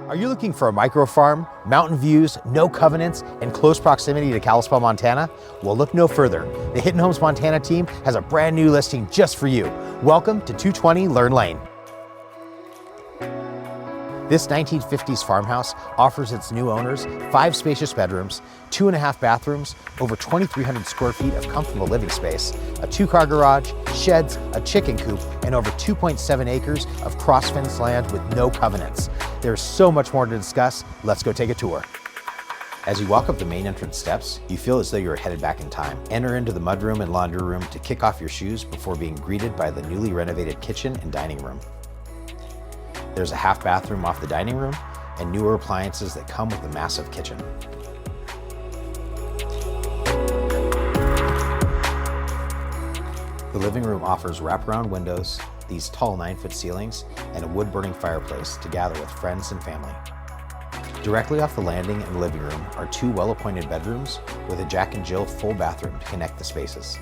Are you looking for a micro farm, mountain views, no covenants, and close proximity to Kalispell, Montana? Well, look no further. The Hidden Homes Montana team has a brand new listing just for you. Welcome to 220 Learn Lane. This 1950s farmhouse offers its new owners 5 spacious bedrooms, 2.5 bathrooms, over 2,300 square feet of comfortable living space, a 2-car garage, sheds, a chicken coop, and over 2.7 acres of cross-fenced land with no covenants. There's so much more to discuss. Let's go take a tour. As you walk up the main entrance steps, you feel as though you're headed back in time. Enter into the mudroom and laundry room to kick off your shoes before being greeted by the newly renovated kitchen and dining room. There's a half bathroom off the dining room and newer appliances that come with a massive kitchen. The living room offers wraparound windows, these tall 9-foot ceilings, and a wood-burning fireplace to gather with friends and family. Directly off the landing and living room are 2 well-appointed bedrooms with a Jack and Jill full bathroom to connect the spaces.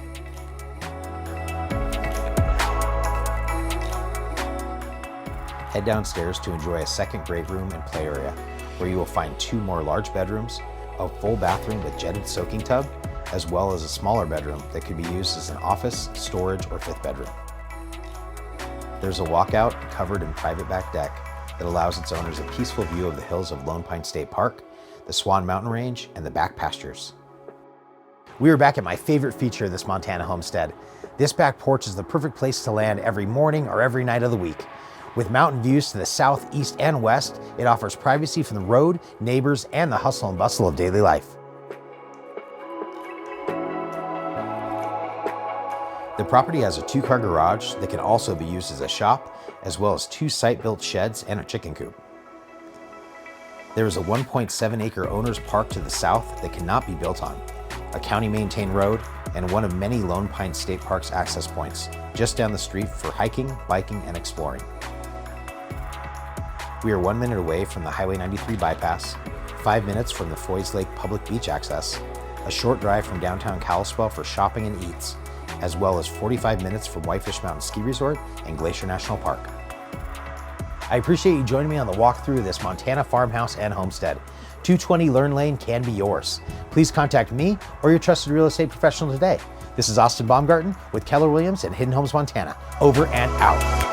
Head downstairs to enjoy a second great room and play area, where you will find 2 more large bedrooms, a full bathroom with jetted soaking tub, as well as a smaller bedroom that could be used as an office, storage, or 5th bedroom. There's a walkout covered in private back deck that allows its owners a peaceful view of the hills of Lone Pine State Park, the Swan Mountain range, and the back pastures. We are back at my favorite feature of this Montana homestead. This back porch is the perfect place to land every morning or every night of the week. With mountain views to the south, east, and west, it offers privacy from the road, neighbors, and the hustle and bustle of daily life. The property has a 2-car garage that can also be used as a shop, as well as 2 site-built sheds and a chicken coop. There is a 1.7-acre owner's park to the south that cannot be built on, a county-maintained road, and one of many Lone Pine State Park's access points just down the street for hiking, biking, and exploring. We are 1 minute away from the Highway 93 bypass, 5 minutes from the Foy's Lake public beach access, a short drive from downtown Kalispell for shopping and eats, as well as 45 minutes from Whitefish Mountain Ski Resort and Glacier National Park. I appreciate you joining me on the walkthrough of this Montana farmhouse and homestead. 220 Learn Lane can be yours. Please contact me or your trusted real estate professional today. This is Austin Baumgarten with Keller Williams and Hidden Homes Montana. Over and out.